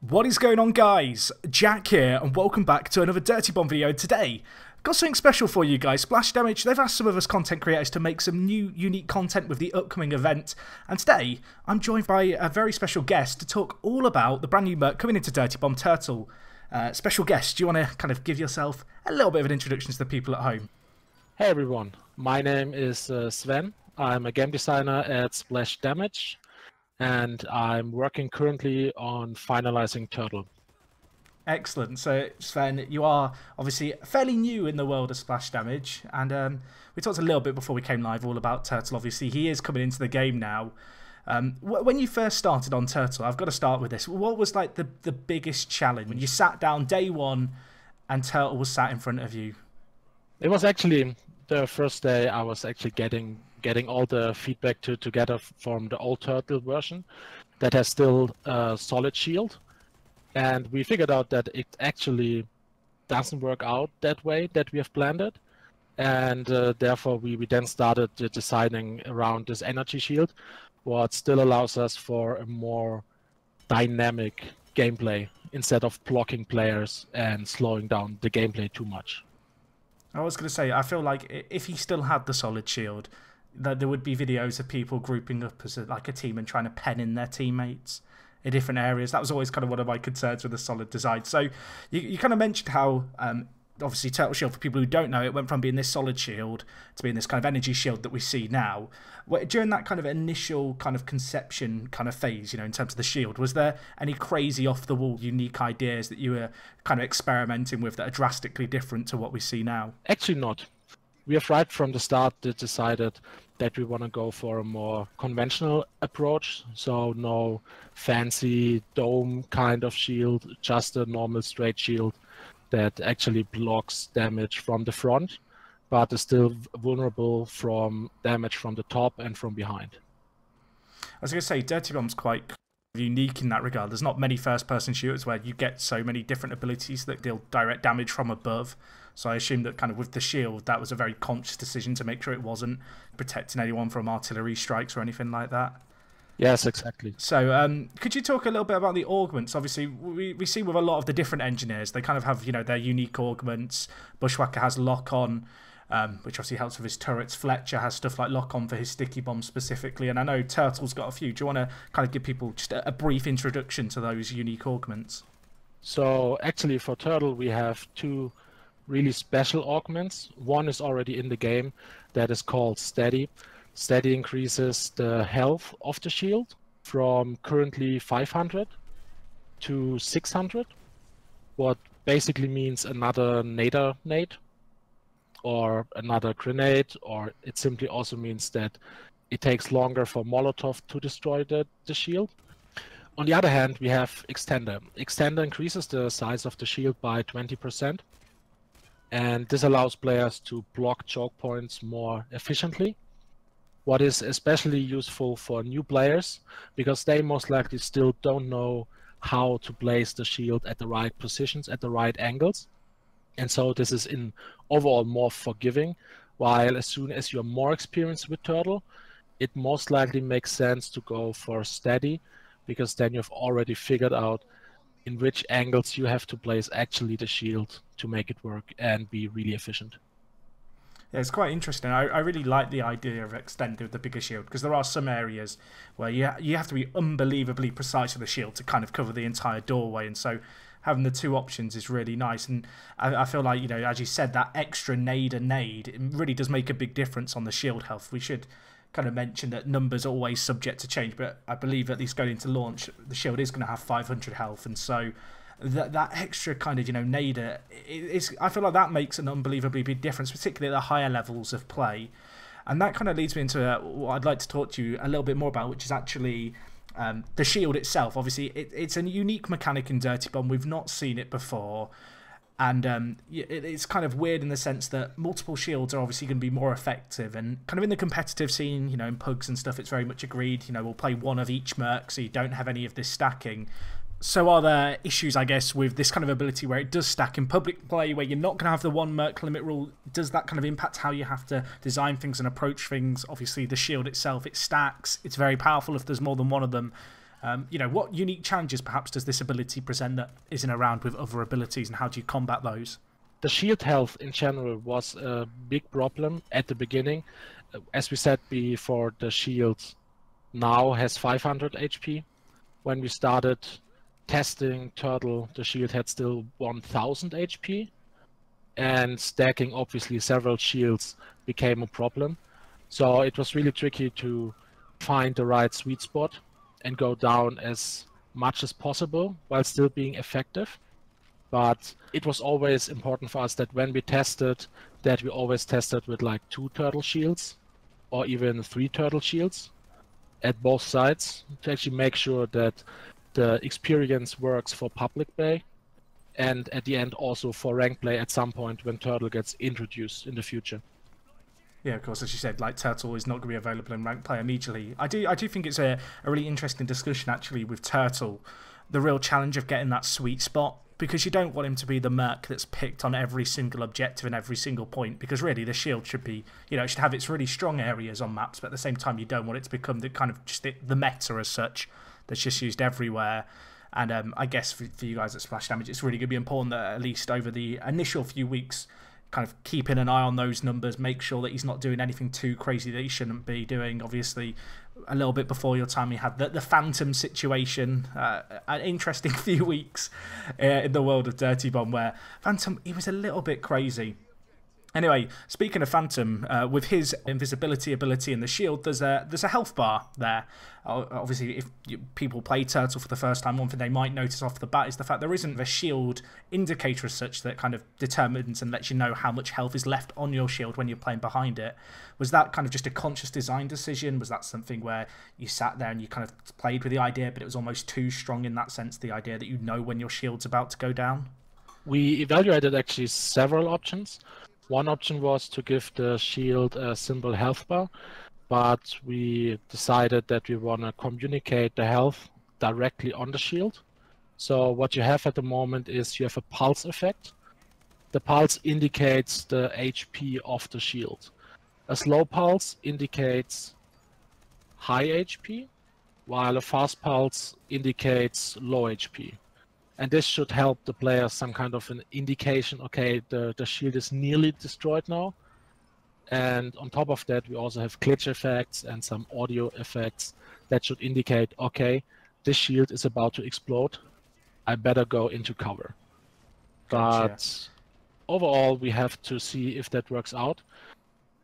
What is going on, guys? Jack here, and welcome back to another DirtyBomb video. Today, got something special for you guys. Splash Damage, they've asked some of us content creators to make some new, unique content with the upcoming event. And today, I'm joined by a very special guest to talk all about the brand new Merc coming into DirtyBomb Turtle. Special guest, do you want to kind of give yourself a little bit of an introduction to the people at home? Hey everyone, my name is Sven. I'm a game designer at Splash Damage, and I'm working currently on finalizing Turtle. Excellent. So, Sven, you are obviously fairly new in the world of Splash Damage, and we talked a little bit before we came live all about Turtle. Obviously, he is coming into the game now. When you first started on Turtle, I've got to start with this. What was like the biggest challenge when you sat down day one and Turtle was sat in front of you? It was actually the first day I was actually getting all the feedback together from the old Turtle version that has still a solid shield. And we figured out that it actually doesn't work out that way that we have planned it. And therefore we then started designing around this energy shield, what still allows us for a more dynamic gameplay instead of blocking players and slowing down the gameplay too much. I was going to say, I feel like if he still had the solid shield, that there would be videos of people grouping up as like a team and trying to pen in their teammates in different areas. That was always kind of one of my concerns with the solid design. So you kind of mentioned how obviously Turtle Shield, for people who don't know, it went from being this solid shield to being this kind of energy shield that we see now. During that kind of initial kind of conception kind of phase, you know, in terms of the shield, was there any crazy off-the-wall unique ideas that you were kind of experimenting with that are drastically different to what we see now? Actually not. We have right from the start decided that we want to go for a more conventional approach. So no fancy dome kind of shield, just a normal straight shield that actually blocks damage from the front, but is still vulnerable from damage from the top and from behind. I was going to say, DirtyBomb's quite unique in that regard. There's not many first-person shooters where you get so many different abilities that deal direct damage from above. So I assume that kind of with the shield, that was a very conscious decision to make sure it wasn't protecting anyone from artillery strikes or anything like that. Yes, exactly. So could you talk a little bit about the augments? Obviously, we see with a lot of the different engineers, they kind of have, you know, their unique augments. Bushwhacker has lock-on, which obviously helps with his turrets. Fletcher has stuff like lock-on for his sticky bombs specifically. And I know Turtle's got a few. Do you want to kind of give people just a brief introduction to those unique augments? So actually for Turtle, we have two really special augments. One is already in the game that is called Steady. Steady increases the health of the shield from currently 500 to 600, what basically means another nader nade or another grenade, or it simply also means that it takes longer for Molotov to destroy the shield. On the other hand, we have Extender. Extender increases the size of the shield by 20%, and this allows players to block choke points more efficiently. What is especially useful for new players, because they most likely still don't know how to place the shield at the right positions, at the right angles. And so this is in overall more forgiving, while as soon as you're more experienced with Turtle, it most likely makes sense to go for Steady, because then you've already figured out in which angles you have to place actually the shield to make it work and be really efficient. Yeah, it's quite interesting. I really like the idea of Extender with the bigger shield, because there are some areas where you have to be unbelievably precise with the shield to kind of cover the entire doorway, and so having the two options is really nice. And I feel like, you know, as you said, that extra nade, it really does make a big difference on the shield health. We should kind of mention that numbers are always subject to change, but I believe at least going into launch, the shield is going to have 500 health, and so that extra kind of, you know, nader, I feel like that makes an unbelievably big difference, particularly at the higher levels of play. And that kind of leads me into what I'd like to talk to you a little bit more about, which is actually the shield itself. Obviously, it's a unique mechanic in DirtyBomb. We've not seen it before. And it's kind of weird in the sense that multiple shields are obviously going to be more effective. And kind of in the competitive scene, you know, in pugs and stuff, it's very much agreed, you know, we'll play one of each Merc, so you don't have any of this stacking. So are there issues, I guess, with this kind of ability where it does stack in public play, where you're not going to have the one Merc limit rule? Does that kind of impact how you have to design things and approach things? Obviously, the shield itself, it stacks. It's very powerful if there's more than one of them. What unique challenges perhaps does this ability present that isn't around with other abilities, and how do you combat those? The shield health in general was a big problem at the beginning. As we said before, the shield now has 500 HP. When we started testing Turtle, the shield had still 1000 HP. And stacking obviously several shields became a problem. So it was really tricky to find the right sweet spot and go down as much as possible while still being effective. But it was always important for us that when we tested, that we always tested with like 2 turtle shields or even 3 turtle shields at both sides to actually make sure that the experience works for public play and at the end also for rank play at some point when Turtle gets introduced in the future. Yeah, of course, as you said, like Turtle is not going to be available in rank play immediately. I do think it's a really interesting discussion actually with Turtle, the real challenge of getting that sweet spot, because you don't want him to be the Merc that's picked on every single objective and every single point, because really the shield should be, it should have its really strong areas on maps, but at the same time you don't want it to become the kind of just the meta as such that's just used everywhere. And I guess for you guys at Splash Damage, it's really going to be important that at least over the initial few weeks, kind of keeping an eye on those numbers, make sure that he's not doing anything too crazy that he shouldn't be doing. Obviously, a little bit before your time, he had the Phantom situation, an interesting few weeks in the world of DirtyBomb, where Phantom, he was a little bit crazy. Anyway, speaking of Phantom, with his invisibility ability in the shield, there's a health bar there. Obviously, if people play Turtle for the first time, one thing they might notice off the bat is the fact there isn't a shield indicator as such that kind of determines and lets you know how much health is left on your shield when you're playing behind it. Was that kind of just a conscious design decision? Was that something where you sat there and you kind of played with the idea, but it was almost too strong in that sense, the idea that you know when your shield's about to go down? We evaluated actually several options. One option was to give the shield a simple health bar, but we decided that we want to communicate the health directly on the shield. So what you have at the moment is you have a pulse effect. The pulse indicates the HP of the shield. A slow pulse indicates high HP, while a fast pulse indicates low HP. And this should help the player some kind of an indication, okay, the shield is nearly destroyed now. And on top of that, we also have glitch effects and some audio effects that should indicate, okay, this shield is about to explode. I better go into cover. Gotcha. But overall, we have to see if that works out.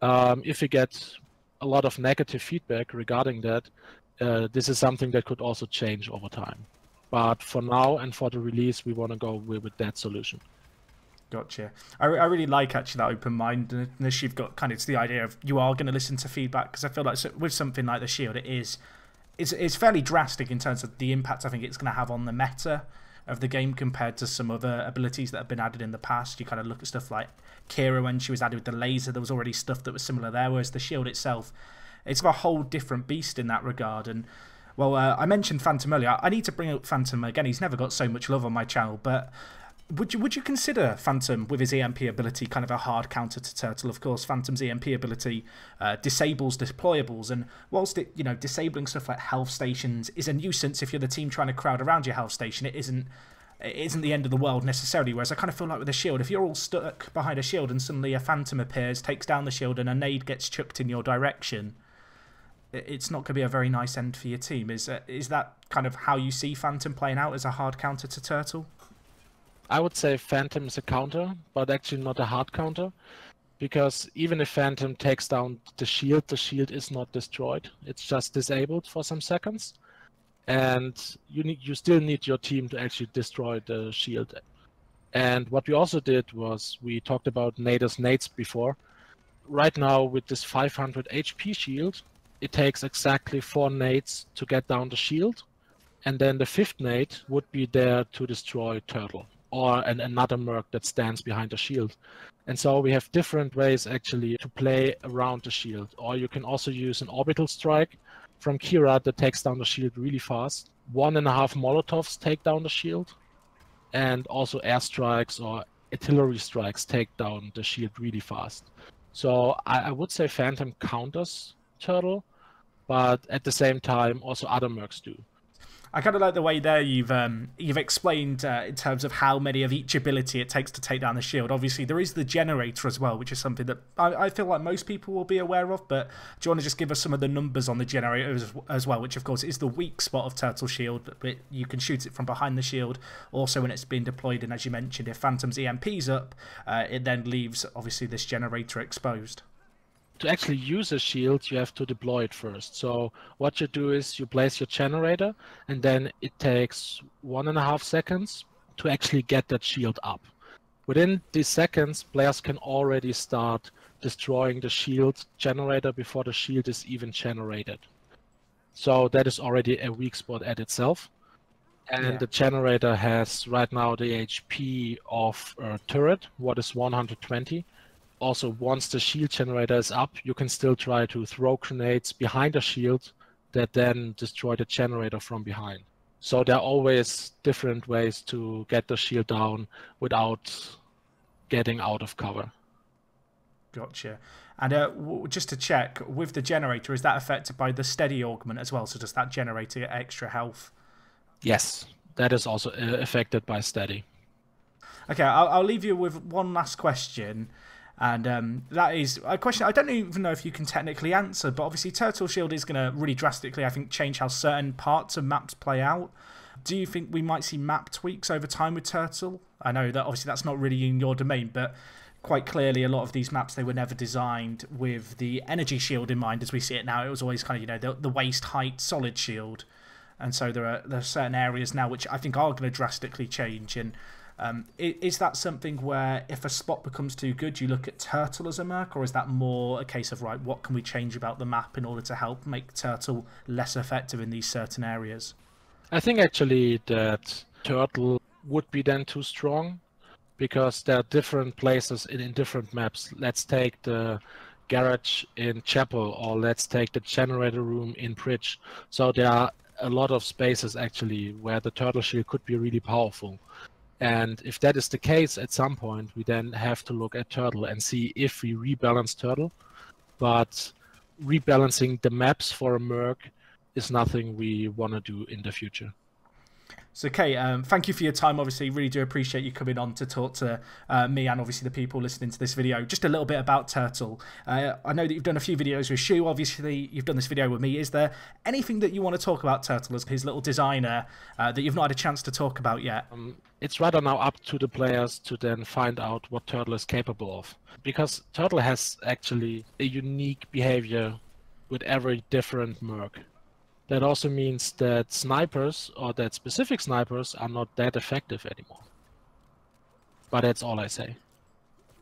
If we get a lot of negative feedback regarding that, this is something that could also change over time. But for now and for the release, we want to go with that solution. Gotcha. I really like actually that open mindedness you've got. Kind of, it's the idea of you are going to listen to feedback, because I feel like with something like the shield, it's fairly drastic in terms of the impact I think it's going to have on the meta of the game compared to some other abilities that have been added in the past. You kind of look at stuff like Kira when she was added with the laser, there was already stuff that was similar there, whereas the shield itself, it's a whole different beast in that regard. And well, I mentioned Phantom earlier. I need to bring up Phantom again. He's never got so much love on my channel, but would you consider Phantom with his EMP ability kind of a hard counter to Turtle? Of course, Phantom's EMP ability disables deployables, and whilst it, disabling stuff like health stations is a nuisance if you're the team trying to crowd around your health station, it isn't the end of the world necessarily. Whereas I kind of feel like with a shield, if you're all stuck behind a shield and suddenly a Phantom appears, takes down the shield, and a nade gets chucked in your direction, it's not going to be a very nice end for your team. Is that kind of how you see Phantom playing out, as a hard counter to Turtle? I would say Phantom is a counter, but actually not a hard counter, because even if Phantom takes down the shield is not destroyed. It's just disabled for some seconds, and you still need your team to actually destroy the shield. And what we also did was we talked about Nader's nades before. Right now with this 500 HP shield, it takes exactly 4 nades to get down the shield, and then the 5th nade would be there to destroy Turtle or another Merc that stands behind the shield. And so we have different ways actually to play around the shield. Or you can also use an orbital strike from Kira that takes down the shield really fast. 1.5 Molotovs take down the shield, and also airstrikes or artillery strikes take down the shield really fast. So I would say Phantom counters Turtle, but at the same time also other Mercs do. I kind of like the way there you've explained in terms of how many of each ability it takes to take down the shield. Obviously, there is the generator as well, which is something that I feel like most people will be aware of. But do you want to just give us some of the numbers on the generator as well, which of course is the weak spot of Turtle Shield, but you can shoot it from behind the shield. Also, when it's being deployed, and as you mentioned, if Phantom's EMP's up, it then leaves obviously this generator exposed. To actually use a shield, you have to deploy it first. So what you do is you place your generator, and then it takes 1.5 seconds to actually get that shield up. Within these seconds, players can already start destroying the shield generator before the shield is even generated. So that is already a weak spot at itself. And the generator has right now the HP of a turret, what is 120. Also, once the shield generator is up, you can still try to throw grenades behind the shield that then destroy the generator from behind. So there are always different ways to get the shield down without getting out of cover. Gotcha. And just to check, with the generator, is that affected by the steady augment as well? So does that generator get extra health? Yes, that is also affected by steady. Okay, I'll leave you with one last question. And that is a question I don't even know if you can technically answer, but obviously Turtle Shield is going to really drastically, I think, change how certain parts of maps play out. Do you think we might see map tweaks over time with Turtle? I know that obviously that's not really in your domain, but quite clearly a lot of these maps, they were never designed with the energy shield in mind as we see it now. It was always kind of, you know, the waist height solid shield. And so there are certain areas now which I think are going to drastically change. And is that something where if a spot becomes too good, you look at Turtle as a Merc, or is that more a case of, right, what can we change about the map in order to help make Turtle less effective in these certain areas? I think actually that Turtle would be then too strong, because there are different places in different maps. Let's take the garage in Chapel, or let's take the generator room in Bridge. So there are a lot of spaces actually where the Turtle Shield could be really powerful. And if that is the case at some point, we then have to look at Turtle and see if we rebalance Turtle. But rebalancing the maps for a Merc is nothing we want to do in the future. So, Kate, thank you for your time. Obviously, really do appreciate you coming on to talk to me and obviously the people listening to this video. Just a little bit about Turtle. I know that you've done a few videos with Shu. Obviously, you've done this video with me. Is there anything that you want to talk about Turtle as his little designer that you've not had a chance to talk about yet? It's rather now up to the players to then find out what Turtle is capable of. Because Turtle has actually a unique behavior with every different Merc. That also means that snipers, or that specific snipers, are not that effective anymore. But that's all I say.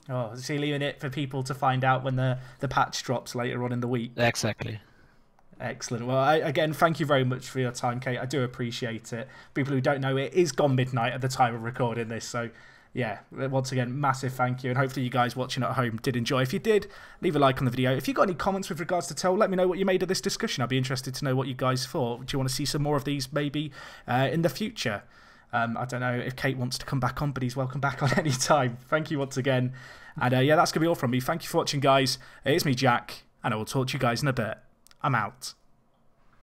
Oh, so you're leaving it for people to find out when the patch drops later on in the week? Exactly. Excellent. Well, again, thank you very much for your time, Kate. I do appreciate it. People who don't know, it is gone midnight at the time of recording this, so yeah, once again, massive thank you, and hopefully you guys watching at home did enjoy. If you did, leave a like on the video. If you got any comments with regards to Turtle, let me know what you made of this discussion. I'd be interested to know what you guys thought. Do you want to see some more of these maybe in the future? I don't know if Kate wants to come back on, but he's welcome back on any time. Thank you once again. And yeah, that's going to be all from me. Thank you for watching, guys. It's me, Jack, and I will talk to you guys in a bit. I'm out.